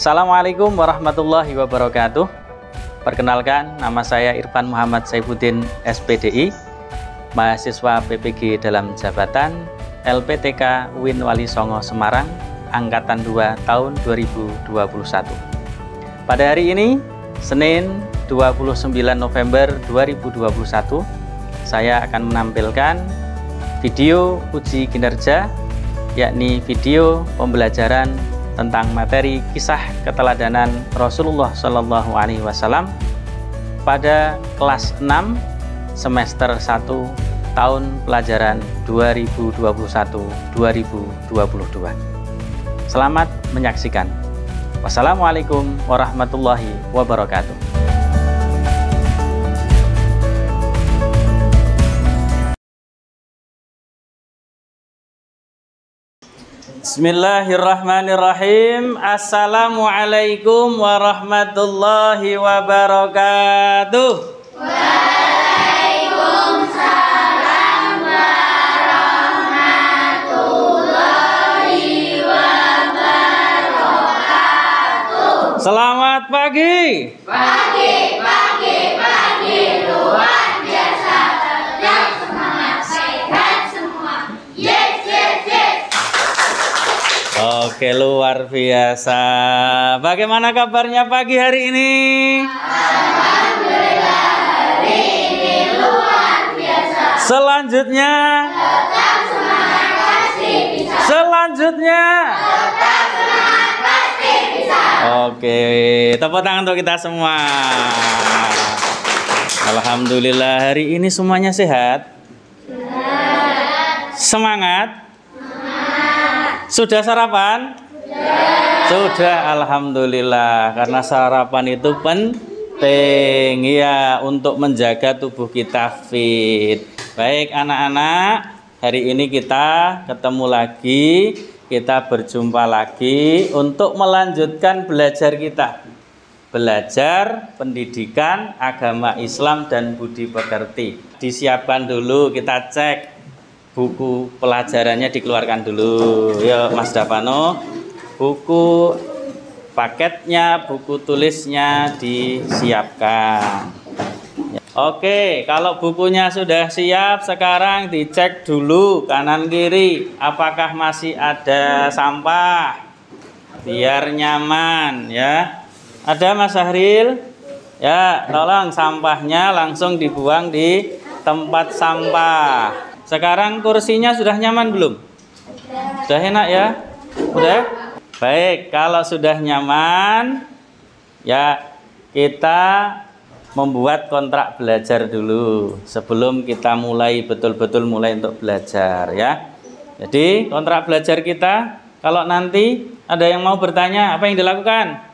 Assalamualaikum warahmatullahi wabarakatuh. Perkenalkan, nama saya Irfan Muhammad Saifuddin SPDI, mahasiswa PPG dalam jabatan LPTK UIN Wali Songo Semarang, Angkatan 2 tahun 2021. Pada hari ini, Senin 29 November 2021, saya akan menampilkan video uji kinerja, yakni video pembelajaran tentang materi kisah keteladanan Rasulullah Shallallahu Alaihi Wasallam pada kelas 6 semester 1 tahun pelajaran 2021-2022. Selamat menyaksikan. Wassalamualaikum warahmatullahi wabarakatuh. Bismillahirrahmanirrahim. Assalamualaikum warahmatullahi wabarakatuh. Waalaikumsalam warahmatullahi wabarakatuh. Selamat pagi. Pagi luar biasa, tetap semangat, sehat semua. Yes. Oke, luar biasa. Bagaimana kabarnya pagi hari ini? Alhamdulillah, hari ini luar biasa. Selanjutnya, Tetap semangat, pasti bisa. selanjutnya. Tetap semangat, pasti bisa. Oke, tepuk tangan untuk kita semua. Alhamdulillah, hari ini semuanya sehat. Semangat. Sudah sarapan? Sudah, alhamdulillah. Karena sarapan itu penting ya untuk menjaga tubuh kita fit. Baik anak-anak, hari ini kita ketemu lagi, kita berjumpa lagi untuk melanjutkan belajar kita. Belajar pendidikan agama Islam dan budi pekerti. Disiapkan dulu, kita cek buku pelajarannya, dikeluarkan dulu. Ya Mas Davano, buku paketnya, buku tulisnya disiapkan. Oke, kalau bukunya sudah siap, sekarang dicek dulu kanan kiri apakah masih ada sampah, biar nyaman ya. Ada Mas Sahril? Ya, tolong sampahnya langsung dibuang di tempat sampah. Sekarang kursinya sudah nyaman belum? Sudah enak ya? Udah? Baik, kalau sudah nyaman, ya kita membuat kontrak belajar dulu sebelum kita mulai betul-betul mulai untuk belajar ya. Jadi kontrak belajar kita, kalau nanti ada yang mau bertanya, apa yang dilakukan?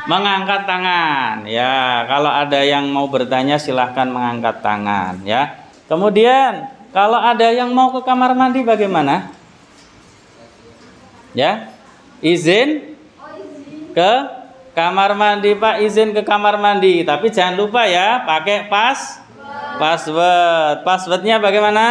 Mengangkat tangan ya. Kalau ada yang mau bertanya silahkan mengangkat tangan ya. Kemudian kalau ada yang mau ke kamar mandi bagaimana? Ya, izin ke kamar mandi Pak, izin ke kamar mandi. Tapi jangan lupa ya, pakai password. Passwordnya bagaimana?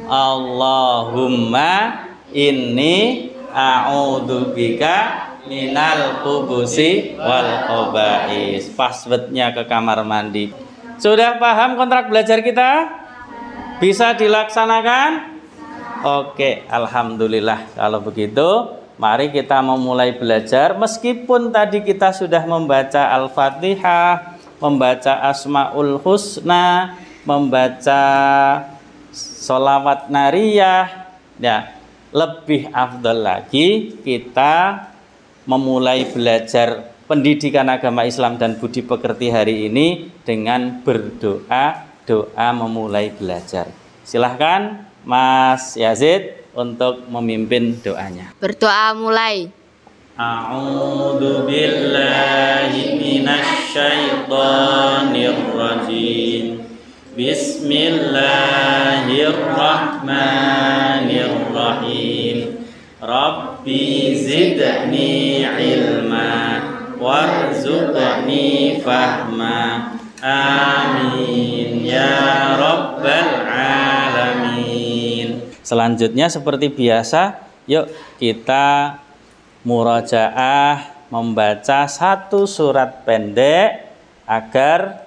Allahumma inni a'udzubika minal khubusi wal khaba'is. Passwordnya ke kamar mandi. Sudah paham kontrak belajar kita? Bisa dilaksanakan? Oke, alhamdulillah. Kalau begitu, mari kita memulai belajar. Meskipun tadi kita sudah membaca Al-Fatihah, membaca Asmaul Husna, membaca sholawat nariyah, ya, lebih afdal lagi kita memulai belajar pendidikan agama Islam dan budi pekerti hari ini dengan berdoa, doa memulai belajar. Silahkan Mas Yazid untuk memimpin doanya. Berdoa mulai. A'udzu billahi minasy syaithanir rajim. Bismillahirrahmanirrahim. Rabbi zidni ilma warzuqni fahma. Amin ya rabbal alamin. Selanjutnya seperti biasa Yuk kita murajaah membaca satu surat pendek agar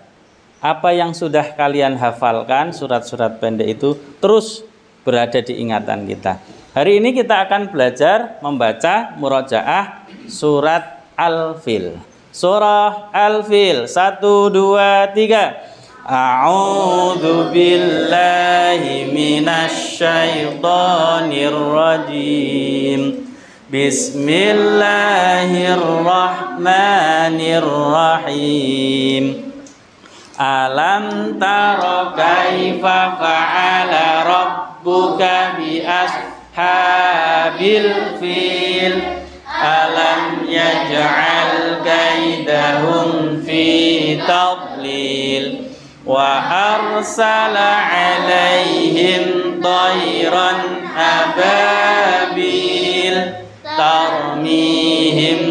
apa yang sudah kalian hafalkan, surat-surat pendek itu terus berada di ingatan kita. Hari ini kita akan belajar membaca murajaah surat Al-Fil. Surah Al-Fil. 1, 2, 3. A'udzu billahi minasy syaithanir rajim. Bismillahirrahmanirrahim. Alam tara kaifa fa'ala rabbuka bi ashabil fil. Alam yaj'al kaidahum fi tadlil. Wa arsala alaihim tayran ababil tarmihim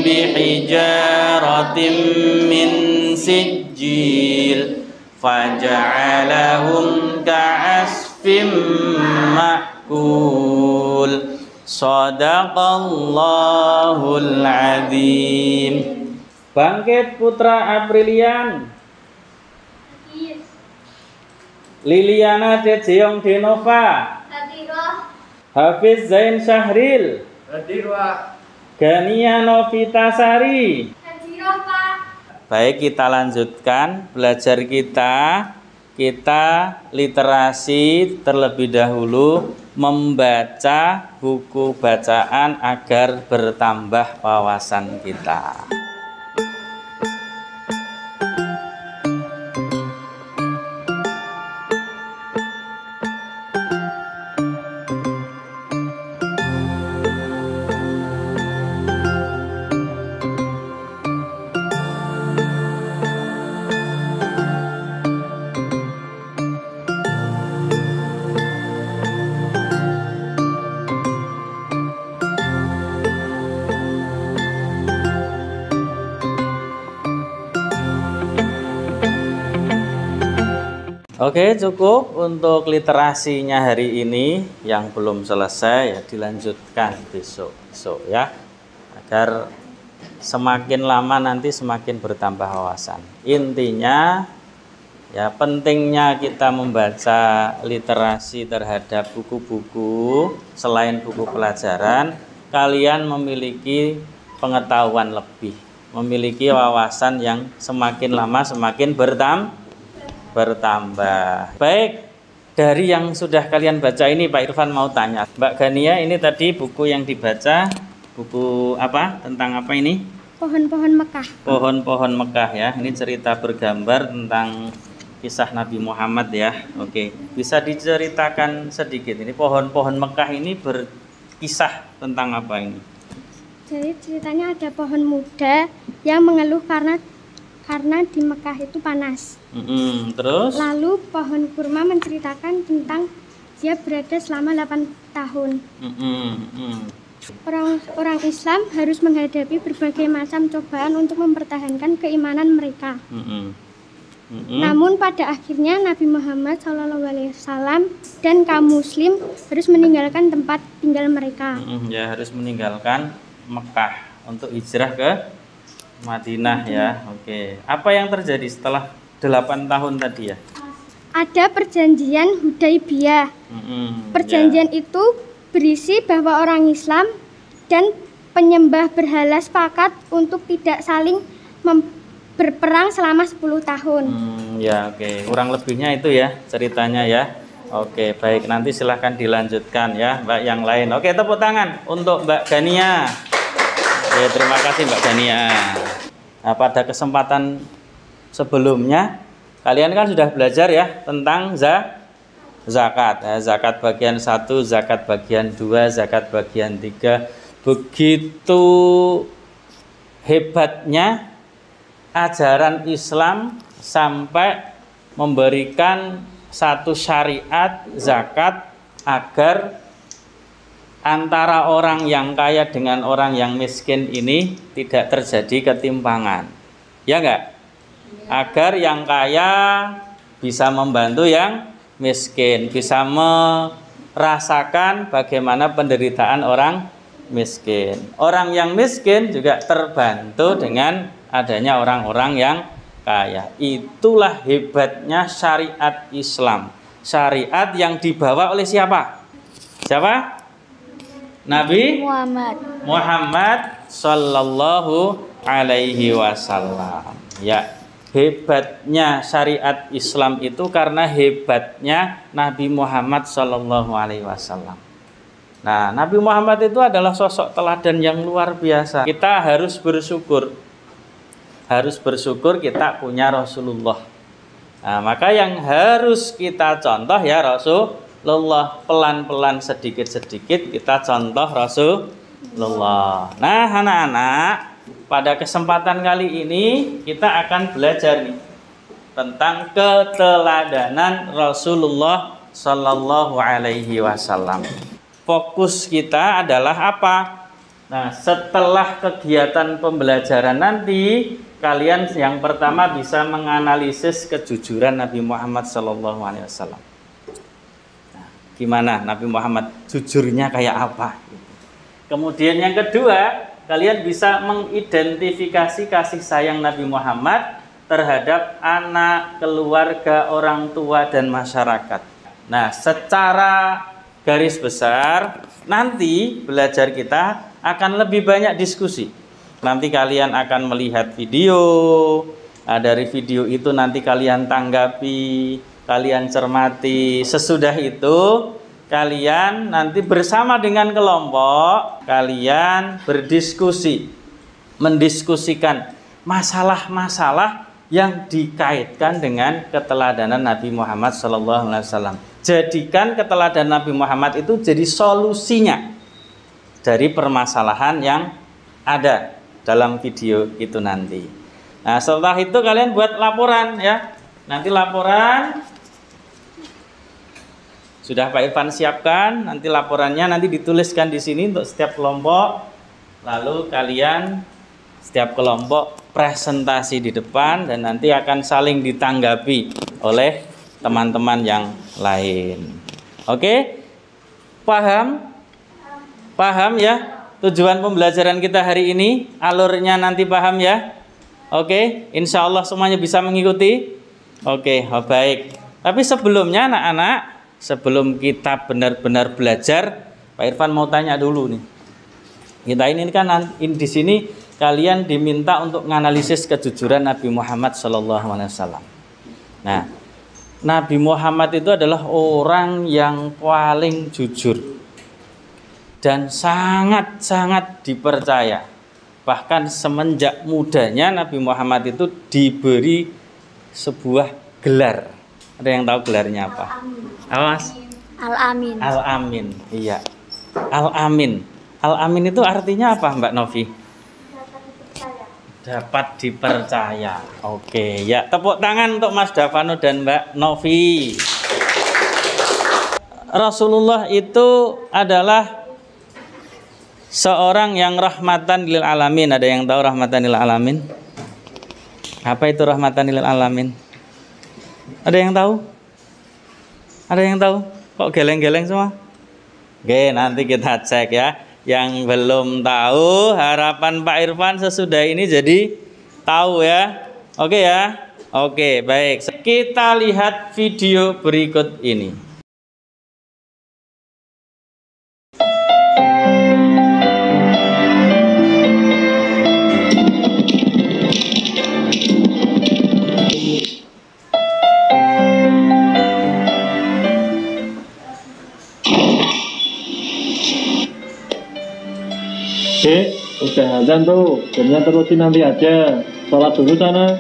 bihijaratin min sijil faja'alahum ka'asfim ma'kul. Shadaqallahul azim. Bangkit Putra Aprilian, Liliana Jejeong Denova, Hafiz Zain Syahril, Gania Novita Sari. Baik, kita lanjutkan belajar kita. Kita literasi terlebih dahulu, membaca buku bacaan agar bertambah wawasan kita. Oke, cukup untuk literasinya hari ini. Yang belum selesai ya dilanjutkan besok ya, agar semakin lama nanti semakin bertambah wawasan. Intinya ya, pentingnya kita membaca literasi terhadap buku-buku selain buku pelajaran. Kalian memiliki pengetahuan lebih, memiliki wawasan yang semakin lama semakin bertambah. Baik, dari yang sudah kalian baca ini Pak Irfan mau tanya, Mbak Gania, ini tadi buku yang dibaca buku apa? Tentang apa ini? Pohon-pohon Mekah. Pohon-pohon Mekah ya. Ini cerita bergambar tentang kisah Nabi Muhammad ya. Oke, bisa diceritakan sedikit ini pohon-pohon Mekah ini berkisah tentang apa ini? Jadi ceritanya ada pohon muda yang mengeluh karena di Mekah itu panas. Terus? Lalu pohon kurma menceritakan tentang dia berada selama 8 tahun. Orang Islam harus menghadapi berbagai macam cobaan untuk mempertahankan keimanan mereka. Namun pada akhirnya Nabi Muhammad SAW dan kaum muslim harus meninggalkan tempat tinggal mereka. Ya, harus meninggalkan Mekah untuk hijrah ke Madinah ya. Oke. Apa yang terjadi setelah 8 tahun tadi ya? Ada perjanjian Hudaibiyah. Perjanjian itu berisi bahwa orang Islam dan penyembah berhala sepakat untuk tidak saling berperang selama 10 tahun. Ya, oke. Kurang lebihnya itu ya ceritanya ya. Oke, baik. Nanti silahkan dilanjutkan ya, Mbak yang lain. Oke, tepuk tangan untuk Mbak Gania. Ya, terima kasih Mbak Gania. Nah, pada kesempatan sebelumnya kalian kan sudah belajar ya tentang zakat ya, zakat bagian 1, zakat bagian 2, zakat bagian 3. Begitu hebatnya ajaran Islam sampai memberikan satu syariat zakat agar antara orang yang kaya dengan orang yang miskin ini tidak terjadi ketimpangan. Ya enggak? Agar yang kaya bisa membantu yang miskin, bisa rasakan bagaimana penderitaan orang miskin. Orang yang miskin juga terbantu dengan adanya orang-orang yang kaya. Itulah hebatnya syariat Islam. Syariat yang dibawa oleh siapa? Siapa? Nabi Muhammad sallallahu alaihi wasallam. Ya, hebatnya syariat Islam itu karena hebatnya Nabi Muhammad sallallahu alaihi wasallam. Nah, Nabi Muhammad itu adalah sosok teladan yang luar biasa. Kita harus bersyukur. Harus bersyukur kita punya Rasulullah. Nah, maka yang harus kita contoh ya Rasulullah, pelan-pelan sedikit-sedikit kita contoh Rasulullah. Nah, anak-anak, pada kesempatan kali ini kita akan belajar nih tentang keteladanan Rasulullah sallallahu alaihi wasallam. Fokus kita adalah apa? Nah, setelah kegiatan pembelajaran nanti, kalian yang pertama bisa menganalisis kejujuran Nabi Muhammad sallallahu alaihi wasallam. Nah, gimana Nabi Muhammad jujurnya kayak apa? Kemudian yang kedua, kalian bisa mengidentifikasi kasih sayang Nabi Muhammad terhadap anak, keluarga, orang tua, dan masyarakat. Nah, secara garis besar, nanti belajar kita akan lebih banyak diskusi. Nanti kalian akan melihat video, dari video itu nanti kalian tanggapi, kalian cermati. Sesudah itu, kalian nanti bersama dengan kelompok, kalian berdiskusi, mendiskusikan masalah-masalah yang dikaitkan dengan keteladanan Nabi Muhammad SAW. Jadikan keteladanan Nabi Muhammad itu jadi solusinya dari permasalahan yang ada dalam video itu nanti. Nah, setelah itu kalian buat laporan ya. Nanti laporan sudah Pak Irfan siapkan, nanti laporannya nanti dituliskan di sini untuk setiap kelompok. Lalu kalian setiap kelompok presentasi di depan dan nanti akan saling ditanggapi oleh teman-teman yang lain. Oke? Paham? Paham ya? Tujuan pembelajaran kita hari ini, alurnya nanti paham ya? Oke? Insya Allah semuanya bisa mengikuti? Oke, baik. Tapi sebelumnya anak-anak, sebelum kita benar-benar belajar, Pak Irfan mau tanya dulu nih. Kita ini kan di sini kalian diminta untuk menganalisis kejujuran Nabi Muhammad SAW. Nah, Nabi Muhammad itu adalah orang yang paling jujur dan sangat-sangat dipercaya. Bahkan semenjak mudanya Nabi Muhammad itu diberi sebuah gelar. Ada yang tahu gelarnya apa? Apa Mas? Al-Amin. Al-Amin, iya. Al-Amin. Al-Amin itu artinya apa Mbak Novi? Dapat dipercaya. Oke, ya tepuk tangan untuk Mas Davano dan Mbak Novi. Rasulullah itu adalah seorang yang rahmatan lil alamin. Ada yang tahu rahmatan lil alamin? Apa itu rahmatan lil alamin? Ada yang tahu? Ada yang tahu? Kok geleng-geleng semua? Oke, nanti kita cek ya. Yang belum tahu, harapan Pak Irfan sesudah ini jadi tahu ya. Oke ya? Oke, baik. Kita lihat video berikut ini. Dek, udah azan tuh, jamnya terusin nanti aja. Sholat dulu sana.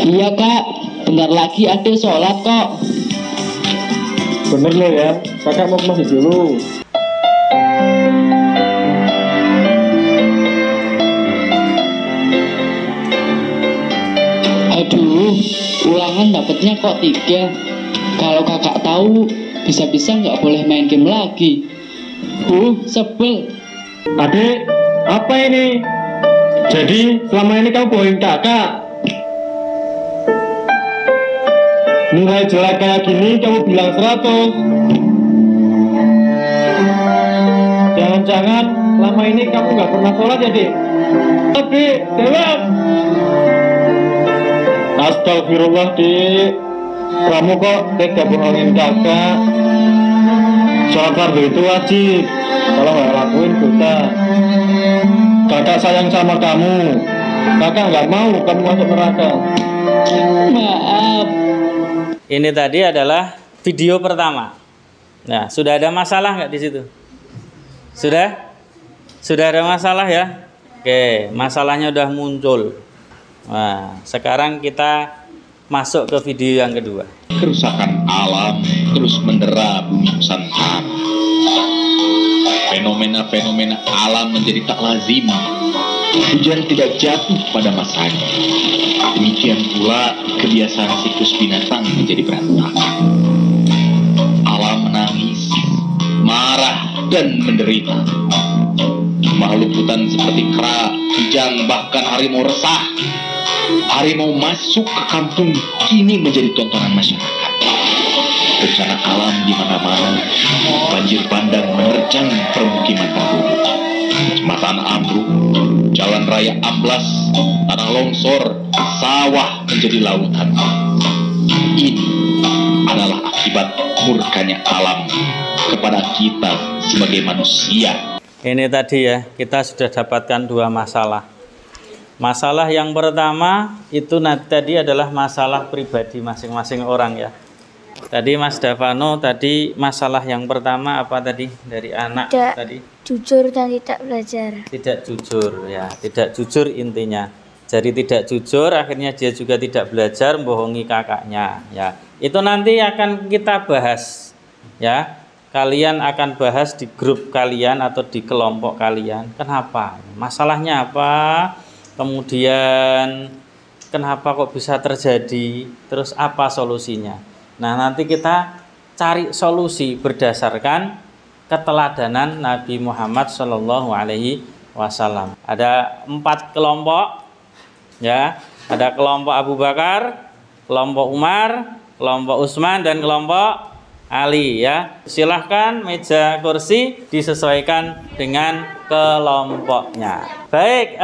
Iya kak, bentar lagi ada sholat kok. Bener loh ya, kakak mau ke masjid dulu. Aduh, ulangan dapetnya kok 3. Kalau kakak tahu, bisa-bisa nggak boleh main game lagi. Sebel. Adik, apa ini? Jadi selama ini kamu bohongin kakak? Nilai jelek kayak gini kamu bilang 100. Jangan-jangan lama ini kamu gak pernah sholat ya, Dik? Tapi, Dewan. Astagfirullah, Dik. Kamu kok tega bohongin kakak? Sholat fardu itu wajib. Kalau nggak lakuin dosa. Kakak sayang sama kamu. Kakak nggak mau kamu masuk neraka. Maaf. Ini tadi adalah video pertama. Nah, sudah ada masalah nggak di situ? Sudah? Sudah ada masalah ya? Oke, masalahnya udah muncul. Nah, sekarang kita masuk ke video yang kedua. Kerusakan alam terus mendera bumi Nusantara. Fenomena-fenomena alam menjadi tak lazim. Hujan tidak jatuh pada masanya. Demikian pula kebiasaan siklus binatang menjadi berantakan. Alam menangis, marah dan menderita. Makhluk hutan seperti kera, kijang, bahkan harimau resah. Harimau masuk ke kampung kini menjadi tontonan masyarakat. Bencana alam di mana-mana, banjir bandang menerjang permukiman penduduk. Jembatan ambruk, jalan raya amblas, tanah longsor, sawah menjadi lautan. Ini adalah akibat murkanya alam kepada kita sebagai manusia. Ini tadi ya, kita sudah dapatkan dua masalah. Masalah yang pertama itu tadi adalah masalah pribadi masing-masing orang ya. Tadi Mas Davano tadi masalah yang pertama apa tadi dari anak Tidak tadi? jujur dan tidak belajar. Tidak jujur ya, tidak jujur intinya. Jadi tidak jujur akhirnya dia juga tidak belajar membohongi kakaknya ya. Itu nanti akan kita bahas ya. Kalian akan bahas di grup kalian atau di kelompok kalian. Kenapa? Masalahnya apa? Kemudian kenapa kok bisa terjadi? Terus apa solusinya? Nah, nanti kita cari solusi berdasarkan keteladanan Nabi Muhammad Shallallahu Alaihi Wasallam. Ada 4 kelompok, ya. Ada kelompok Abu Bakar, kelompok Umar, kelompok Utsman dan kelompok Ali. Ya, silahkan meja kursi disesuaikan dengan kelompoknya. Baik,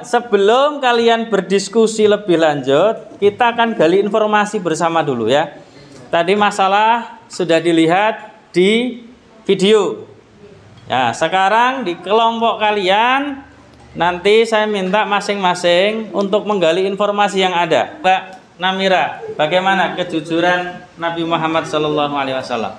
sebelum kalian berdiskusi lebih lanjut, kita akan gali informasi bersama dulu ya. Tadi masalah sudah dilihat di video. Ya, sekarang di kelompok kalian nanti saya minta masing-masing untuk menggali informasi yang ada. Mbak Namira, bagaimana kejujuran Nabi Muhammad SAW?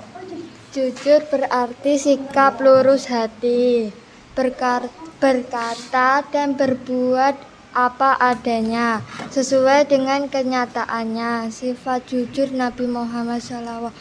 Jujur berarti sikap lurus hati, berkata dan berbuat apa adanya sesuai dengan kenyataannya. Sifat jujur Nabi Muhammad SAW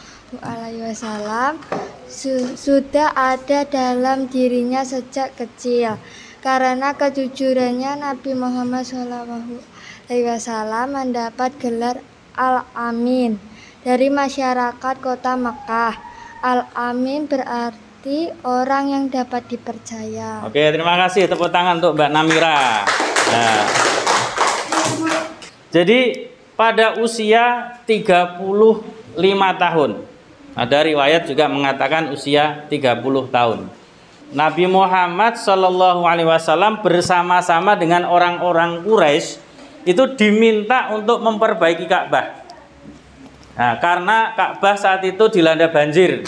sudah ada dalam dirinya sejak kecil. Karena kejujurannya Nabi Muhammad SAW mendapat gelar Al-Amin dari masyarakat kota Makkah. Al-Amin berarti orang yang dapat dipercaya. Oke, terima kasih. Tepuk tangan untuk Mbak Namira. Nah, jadi pada usia 35 tahun, ada riwayat juga mengatakan usia 30 tahun, Nabi Muhammad SAW bersama-sama dengan orang-orang Quraisy itu diminta untuk memperbaiki Ka'bah. Nah, karena Ka'bah saat itu dilanda banjir,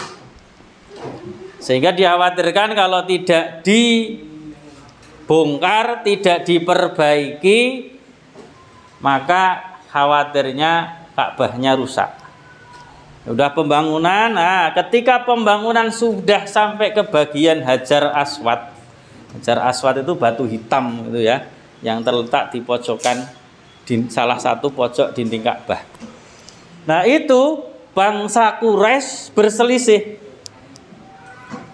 sehingga dikhawatirkan kalau tidak dibongkar, tidak diperbaiki, maka khawatirnya Ka'bahnya rusak. Udah pembangunan, nah ketika pembangunan sudah sampai ke bagian Hajar Aswad. Hajar Aswad itu batu hitam itu ya, yang terletak di pojokan di salah satu pojok dinding Ka'bah. Nah, itu bangsa Quraisy berselisih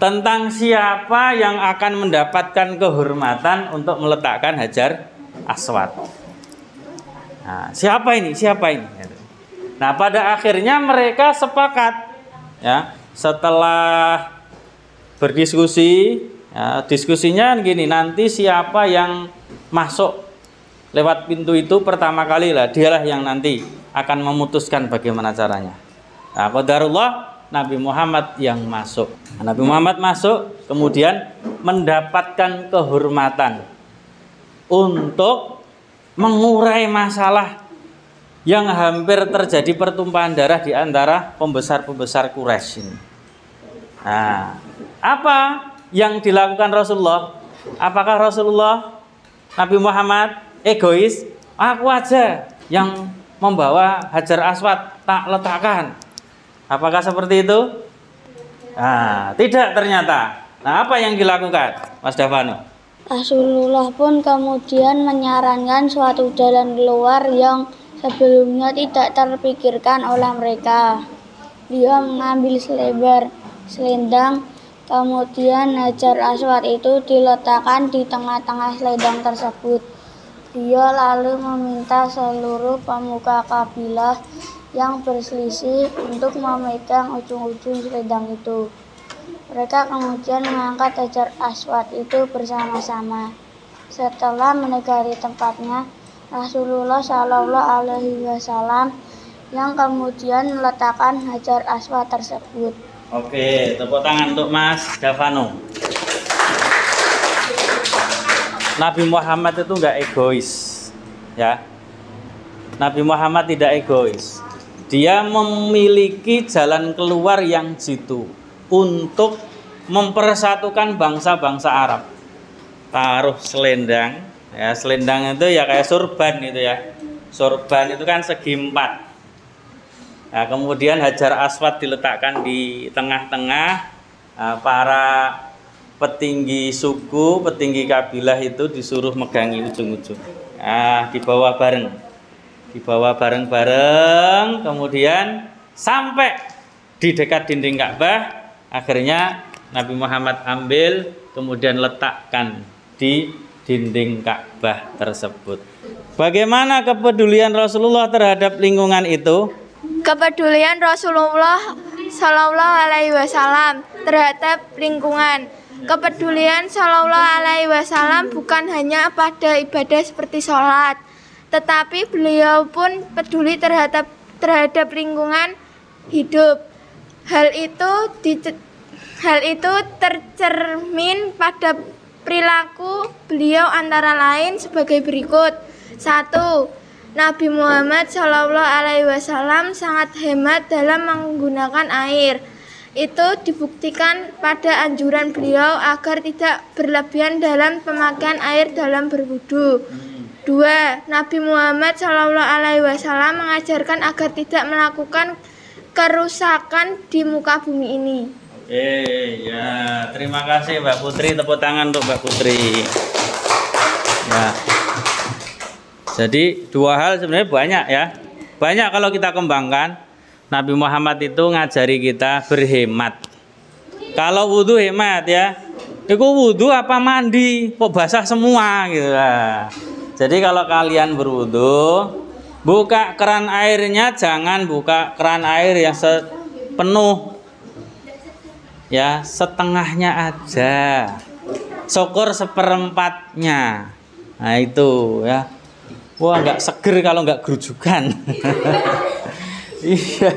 tentang siapa yang akan mendapatkan kehormatan untuk meletakkan Hajar Aswad. Nah, siapa ini? Siapa ini? Nah, pada akhirnya mereka sepakat ya, setelah berdiskusi ya, diskusinya gini, nanti siapa yang masuk lewat pintu itu pertama kali lah, dialah yang nanti akan memutuskan bagaimana caranya. Nah, qadarullah Nabi Muhammad yang masuk. Nabi Muhammad masuk, kemudian mendapatkan kehormatan untuk mengurai masalah yang hampir terjadi pertumpahan darah di antara pembesar-pembesar Quraisy ini. Nah, apa yang dilakukan Rasulullah? Apakah Rasulullah, Nabi Muhammad egois? Aku aja yang membawa Hajar Aswad, tak letakkan. Apakah seperti itu? Nah, tidak ternyata. Nah, apa yang dilakukan, Mas Davano? Rasulullah pun kemudian menyarankan suatu jalan keluar yang sebelumnya tidak terpikirkan oleh mereka. Dia mengambil selebar selendang, kemudian Hajar Aswad itu diletakkan di tengah-tengah selendang tersebut. Dia lalu meminta seluruh pemuka kabilah yang berselisih untuk memegang ujung-ujung selendang itu. Mereka kemudian mengangkat Hajar Aswad itu bersama-sama. Setelah menegari tempatnya, Rasulullah Shallallahu Alaihi Wasallam yang kemudian meletakkan Hajar Aswad tersebut. Oke, tepuk tangan untuk Mas Davano. Nabi Muhammad itu enggak egois, ya. Nabi Muhammad tidak egois. Dia memiliki jalan keluar yang jitu untuk mempersatukan bangsa-bangsa Arab. Taruh selendang, ya, selendang itu ya kayak sorban itu ya. Sorban itu kan segi 4. Nah, kemudian Hajar Aswad diletakkan di tengah-tengah. Nah, para petinggi suku, petinggi kabilah itu disuruh megangi ujung-ujung. Nah, dibawa bareng-bareng, kemudian sampai di dekat dinding Ka'bah. Akhirnya Nabi Muhammad ambil, kemudian letakkan di dinding Ka'bah tersebut. Bagaimana kepedulian Rasulullah terhadap lingkungan itu? Kepedulian Rasulullah Shallallahu Alaihi Wasallam terhadap lingkungan. Kepedulian Shallallahu Alaihi Wasallam bukan hanya pada ibadah seperti sholat, tetapi beliau pun peduli terhadap lingkungan hidup. Hal itu tercermin pada perilaku beliau antara lain sebagai berikut. 1. Nabi Muhammad Shallallahu Alaihi Wasallam sangat hemat dalam menggunakan air. Itu dibuktikan pada anjuran beliau agar tidak berlebihan dalam pemakaian air dalam berwudu. 2. Nabi Muhammad Shallallahu Alaihi Wasallam mengajarkan agar tidak melakukan kerusakan di muka bumi ini. Oke, ya, terima kasih Mbak Putri, tepuk tangan untuk Mbak Putri. Ya. Jadi dua hal sebenarnya banyak ya. Banyak kalau kita kembangkan. Nabi Muhammad itu ngajari kita berhemat. Kalau wudhu hemat ya. Itu wudhu apa mandi? Kok basah semua gitu lah. Jadi kalau kalian berwudhu, buka keran airnya, jangan buka keran air yang penuh. Ya, setengahnya aja. Syukur seperempatnya. Nah itu ya. Wah, nggak seger kalau nggak gerujukan. Iya.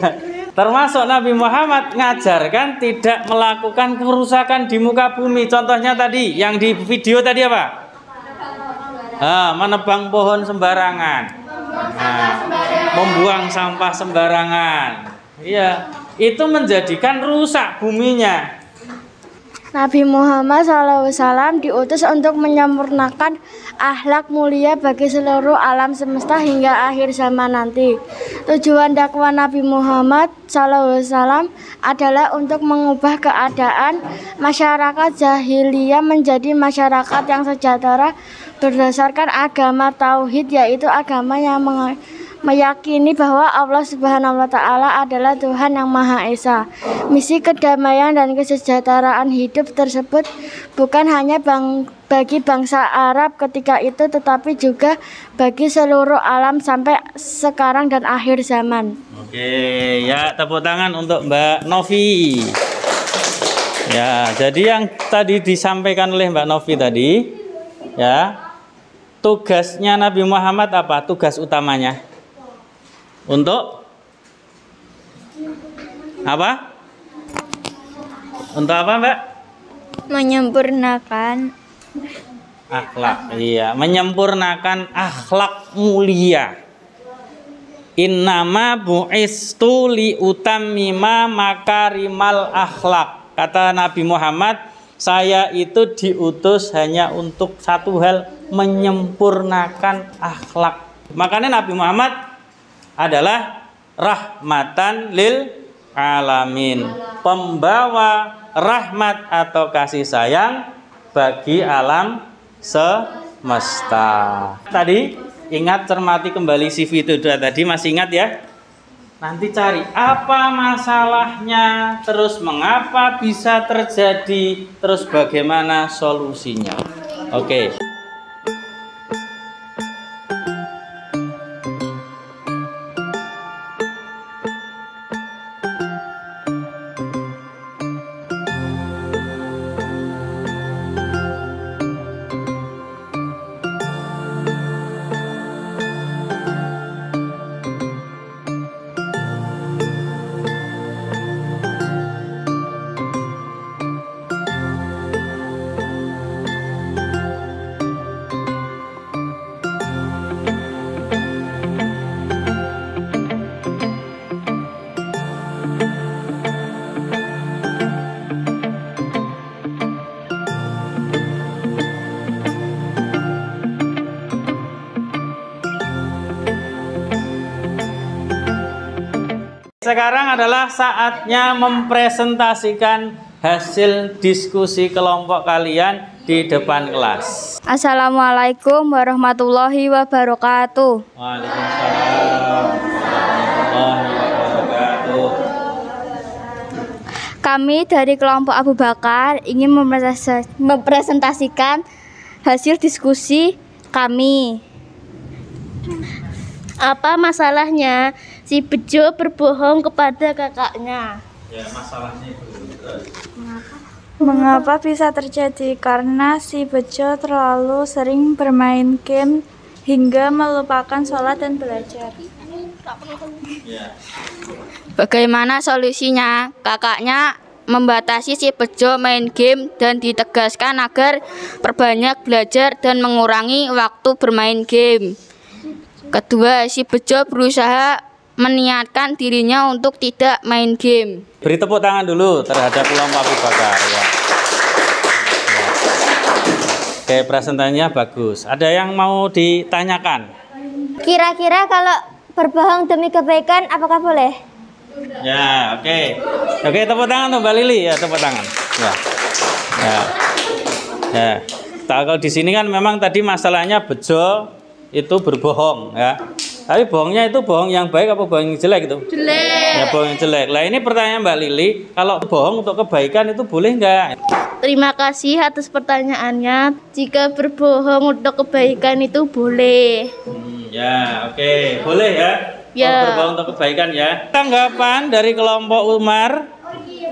Termasuk Nabi Muhammad ngajarkan tidak melakukan kerusakan di muka bumi. Contohnya tadi, yang di video tadi apa? Menebang pohon sembarangan. Membuang sampah sembarangan. Iya, itu menjadikan rusak buminya. Nabi Muhammad SAW diutus untuk menyempurnakan akhlak mulia bagi seluruh alam semesta hingga akhir zaman nanti. Tujuan dakwah Nabi Muhammad SAW adalah untuk mengubah keadaan masyarakat jahiliyah menjadi masyarakat yang sejahtera berdasarkan agama tauhid, yaitu agama yang meyakini bahwa Allah Subhanahu wa Ta'ala adalah Tuhan yang Maha Esa. Misi kedamaian dan kesejahteraan hidup tersebut bukan hanya bagi bangsa Arab ketika itu, tetapi juga bagi seluruh alam sampai sekarang dan akhir zaman. Oke, ya, tepuk tangan untuk Mbak Novi. Ya, jadi yang tadi disampaikan oleh Mbak Novi tadi, ya, tugasnya Nabi Muhammad apa? Tugas utamanya? Untuk apa? Untuk apa, Mbak? Menyempurnakan Akhlak. Iya, menyempurnakan akhlak mulia. Innama bu'istu li utammima makarimal akhlak. Kata Nabi Muhammad, saya itu diutus hanya untuk satu hal, menyempurnakan akhlak. Makanya Nabi Muhammad adalah rahmatan lil alamin, pembawa rahmat atau kasih sayang bagi alam semesta. Tadi ingat, cermati kembali CV itu tadi, masih ingat ya? Nanti cari apa masalahnya, terus mengapa bisa terjadi, terus bagaimana solusinya. Oke. Sekarang adalah saatnya mempresentasikan hasil diskusi kelompok kalian di depan kelas. Assalamualaikum warahmatullahi wabarakatuh. Waalaikumsalam warahmatullahi wabarakatuh. Kami dari kelompok Abu Bakar ingin mempresentasikan hasil diskusi kami. Apa masalahnya si Bejo berbohong kepada kakaknya? Ya, masalahnya itu. Mengapa bisa terjadi? Karena si Bejo terlalu sering bermain game hingga melupakan sholat dan belajar. Ya. Bagaimana solusinya? Kakaknya membatasi si Bejo main game dan ditegaskan agar perbanyak belajar dan mengurangi waktu bermain game. Kedua, si Bejo berusaha meniatkan dirinya untuk tidak main game. Beri tepuk tangan dulu terhadap kelompok Abu Bakar ya. Ya. Oke, presentasinya bagus. Ada yang mau ditanyakan? Kira-kira kalau berbohong demi kebaikan apakah boleh? Ya, oke. Oke, tepuk tangan tuh Mbak Lili ya, tepuk tangan. Ya. Ya. Ya. Kalau di sini kan memang tadi masalahnya Bejo itu berbohong ya. Tapi bohongnya itu bohong yang baik apa bohong yang jelek itu? Jelek. Ya, bohong yang jelek. Lah ini pertanyaan Mbak Lili, kalau bohong untuk kebaikan itu boleh nggak? Terima kasih atas pertanyaannya. Jika berbohong untuk kebaikan itu boleh. Ya, oke. Boleh ya? Ya. Oh, berbohong untuk kebaikan ya. Tanggapan dari kelompok Umar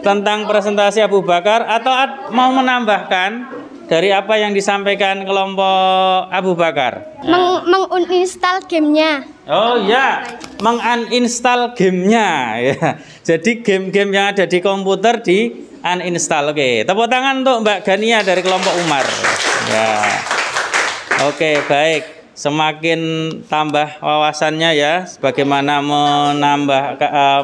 tentang presentasi Abu Bakar atau mau menambahkan dari apa yang disampaikan kelompok Abu Bakar? Menguninstall gamenya. Oh ya, menguninstall gamenya ya. Jadi game-game yang ada di komputer di uninstall. Oke, tepuk tangan untuk Mbak Gania dari kelompok Umar. Ya. Oke, baik. Semakin tambah wawasannya ya, bagaimana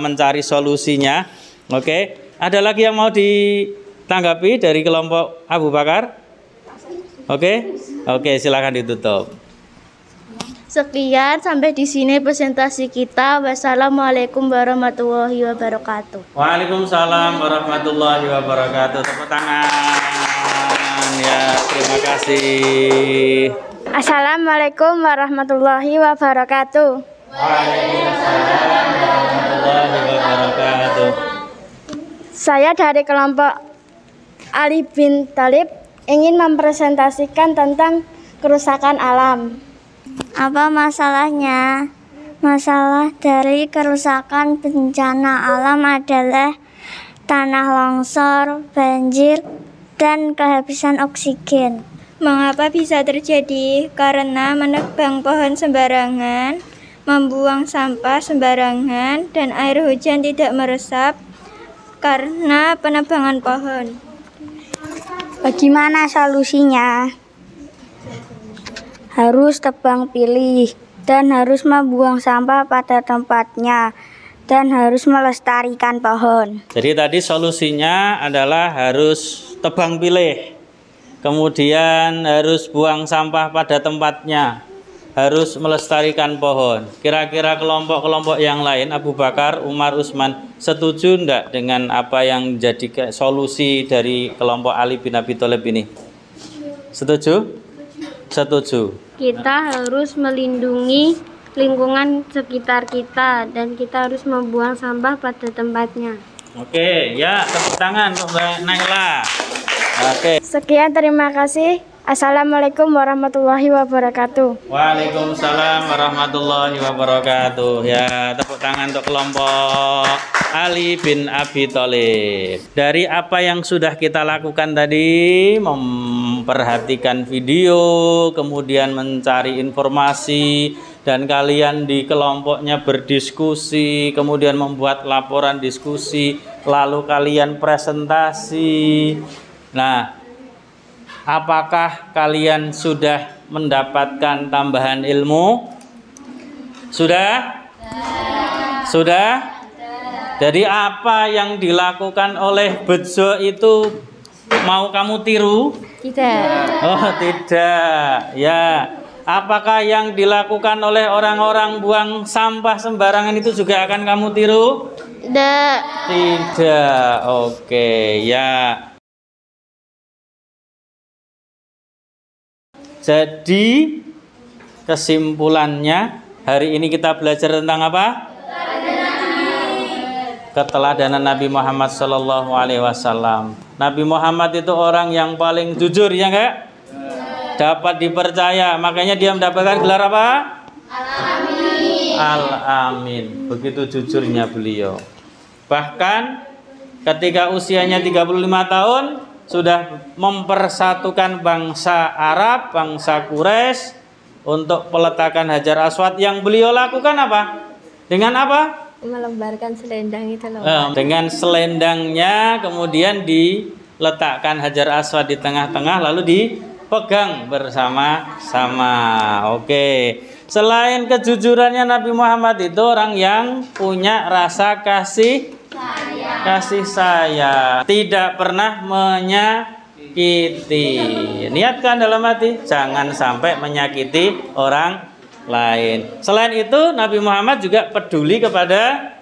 mencari solusinya. Oke, ada lagi yang mau ditanggapi dari kelompok Abu Bakar? Oke, silakan ditutup. Sekian, sampai di sini presentasi kita. Wassalamualaikum warahmatullahi wabarakatuh. Waalaikumsalam warahmatullahi wabarakatuh. Tepuk tangan. Ya, terima kasih. Assalamualaikum warahmatullahi wabarakatuh. Waalaikumsalam warahmatullahi wabarakatuh. Saya dari kelompok Ali bin Thalib ingin mempresentasikan tentang kerusakan alam. Apa masalahnya? Masalah dari kerusakan bencana alam adalah tanah longsor, banjir, dan kehabisan oksigen. Mengapa bisa terjadi? Karena menebang pohon sembarangan, membuang sampah sembarangan, dan air hujan tidak meresap karena penebangan pohon. Bagaimana solusinya? Harus tebang pilih dan harus membuang sampah pada tempatnya dan harus melestarikan pohon. Jadi tadi solusinya adalah harus tebang pilih, kemudian harus buang sampah pada tempatnya, harus melestarikan pohon. Kira-kira kelompok-kelompok yang lain, Abu Bakar, Umar, Utsman, setuju enggak dengan apa yang jadi solusi dari kelompok Ali bin Abi Thalib ini? Setuju? Setuju. Kita harus melindungi lingkungan sekitar kita dan kita harus membuang sampah pada tempatnya. Oke, ya, tepuk tangan untuk Mbak Naila. Oke. Sekian, terima kasih. Assalamualaikum warahmatullahi wabarakatuh. Waalaikumsalam warahmatullahi wabarakatuh. Ya, tepuk tangan untuk kelompok Ali bin Abi Thalib. Dari apa yang sudah kita lakukan tadi, memperhatikan video, kemudian mencari informasi, dan kalian di kelompoknya berdiskusi, kemudian membuat laporan diskusi, lalu kalian presentasi. Nah, apakah kalian sudah mendapatkan tambahan ilmu? Sudah? Sudah? Jadi apa yang dilakukan oleh Bejo itu mau kamu tiru? Tidak. Oh, tidak. Ya. Apakah yang dilakukan oleh orang-orang buang sampah sembarangan itu juga akan kamu tiru? Tidak. Tidak. Oke, ya. Jadi kesimpulannya hari ini kita belajar tentang apa? Keteladanan Nabi Muhammad SAW. Nabi Muhammad itu orang yang paling jujur, ya enggak? Dapat dipercaya, makanya dia mendapatkan gelar apa? Al-Amin. Al-Amin. Begitu jujurnya beliau. Bahkan ketika usianya 35 tahun sudah mempersatukan bangsa Arab, bangsa Quraisy untuk peletakan Hajar Aswad. Yang beliau lakukan apa? Dengan apa? Melemparkan selendang itu loh. Dengan selendangnya kemudian diletakkan Hajar Aswad di tengah-tengah lalu dipegang bersama-sama. Oke. Selain kejujurannya, Nabi Muhammad itu orang yang punya rasa kasih sayang, tidak pernah menyakiti. Niatkan dalam hati, jangan sampai menyakiti orang lain. Selain itu, Nabi Muhammad juga peduli kepada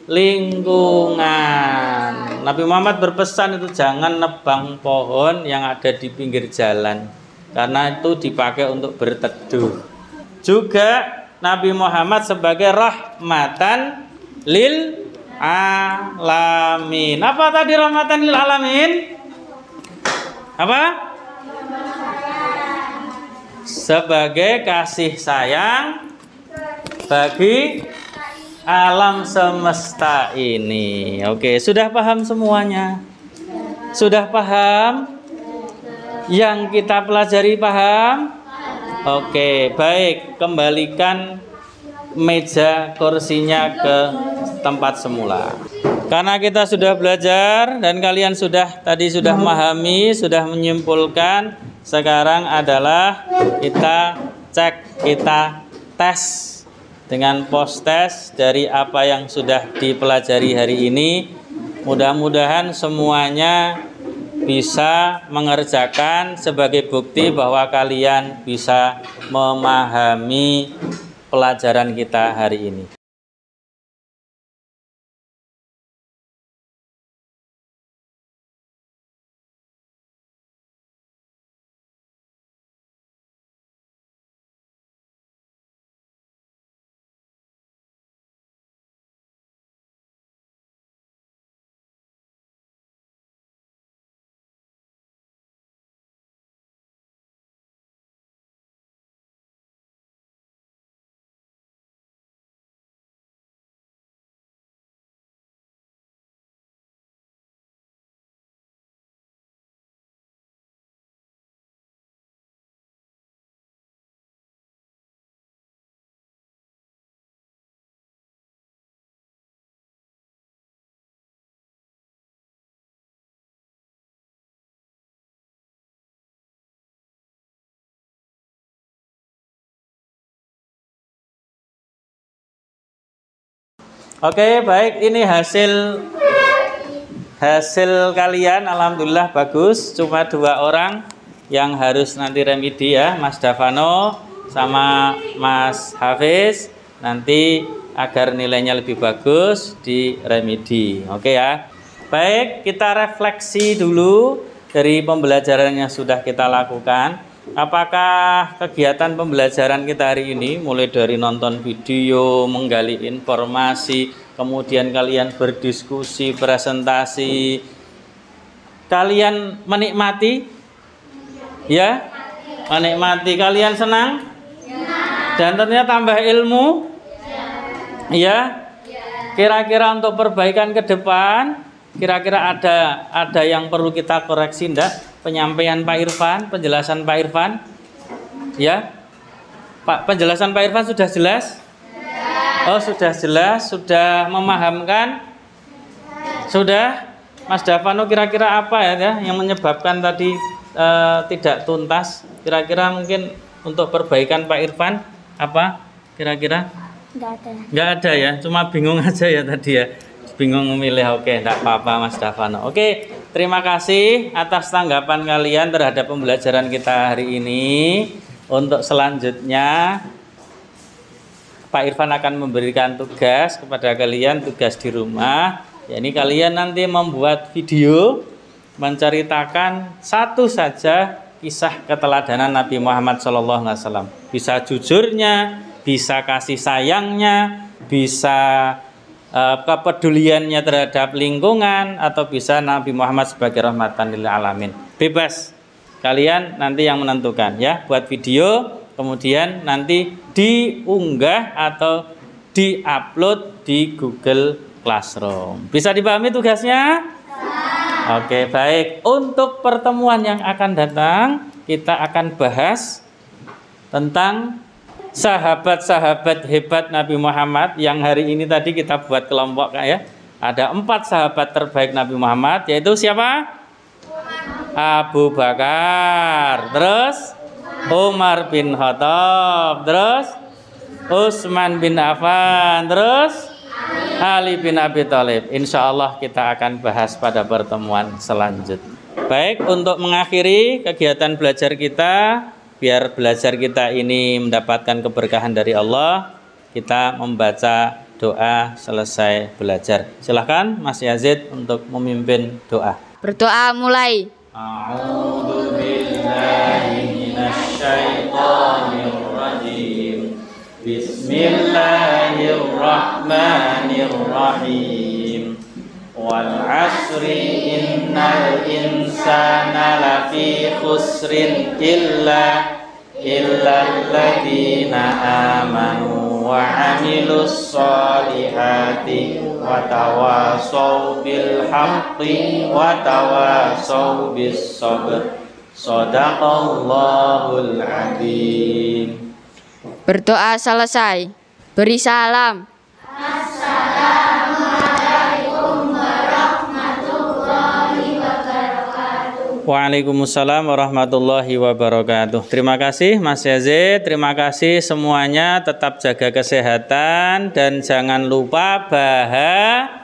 lingkungan. Nabi Muhammad berpesan itu jangan nebang pohon yang ada di pinggir jalan, karena itu dipakai untuk berteduh. Juga Nabi Muhammad sebagai rahmatan lil alamin. Apa tadi rahmatan lil alamin? Apa? Sebagai kasih sayang bagi alam semesta ini. Oke, sudah paham semuanya? Sudah paham? Yang kita pelajari paham? Oke, baik. Kembalikan meja kursinya ke tempat semula. Karena kita sudah belajar dan kalian sudah memahami, sudah menyimpulkan, sekarang adalah kita cek, kita tes dengan post test dari apa yang sudah dipelajari hari ini. Mudah-mudahan semuanya bisa mengerjakan sebagai bukti bahwa kalian bisa memahami pelajaran kita hari ini. Oke, baik, ini hasil kalian, alhamdulillah bagus. Cuma 2 orang yang harus nanti remedi ya, Mas Davano sama Mas Hafiz. Nanti agar nilainya lebih bagus di remedi. Oke ya. Baik, kita refleksi dulu dari pembelajaran yang sudah kita lakukan. Apakah kegiatan pembelajaran kita hari ini, mulai dari nonton video, menggali informasi, kemudian kalian berdiskusi, presentasi, kalian menikmati? Ya? Menikmati. Kalian senang? Dan ternyata tambah ilmu? Ya? Kira-kira untuk perbaikan ke depan, kira-kira ada yang perlu kita koreksi enggak? Penyampaian Pak Irfan, penjelasan Pak Irfan, ya Pak, penjelasan Pak Irfan sudah jelas? Oh sudah jelas, sudah memahamkan, sudah. Mas Davano kira-kira apa ya yang menyebabkan tadi tidak tuntas? Kira-kira mungkin untuk perbaikan Pak Irfan apa? Kira-kira? Nggak ada ya, cuma bingung aja ya tadi ya. Bingung memilih. Oke, enggak apa-apa Mas Davano. Oke, terima kasih atas tanggapan kalian terhadap pembelajaran kita hari ini. Untuk selanjutnya Pak Irfan akan memberikan tugas kepada kalian, tugas di rumah. Ya, ini kalian nanti membuat video menceritakan satu saja kisah keteladanan Nabi Muhammad SAW. Bisa jujurnya, bisa kasih sayangnya, bisa kepeduliannya terhadap lingkungan, atau bisa Nabi Muhammad sebagai rahmatan lil alamin. Bebas, kalian nanti yang menentukan ya. Buat video, kemudian nanti diunggah atau diupload di Google Classroom. Bisa dipahami tugasnya? Oke, baik. Untuk pertemuan yang akan datang, kita akan bahas tentang sahabat-sahabat hebat Nabi Muhammad yang hari ini tadi kita buat kelompok ya. Ada 4 sahabat terbaik Nabi Muhammad, yaitu siapa? Abu Bakar, terus Umar bin Khattab, terus Utsman bin Affan, terus Ali bin Abi Thalib. Insya Allah kita akan bahas pada pertemuan selanjutnya. Baik, untuk mengakhiri kegiatan belajar kita, biar belajar kita ini mendapatkan keberkahan dari Allah, kita membaca doa selesai belajar. Silahkan Mas Yazid untuk memimpin doa. Berdoa mulai. A'udzu billahi minasyaitonir rajim. Bismillahirrahmanirrahim. Wal 'asri innal insana lafi khusrin illa alladzina amanu wa 'amilus solihati wa tawasaw bil haqqi wa tawasaw bis sabr. Shadaqallahul adzim. Berdoa selesai. Beri salam. Waalaikumsalam warahmatullahi wabarakatuh. Terima kasih Mas Yazid, terima kasih semuanya. Tetap jaga kesehatan dan jangan lupa bahagia.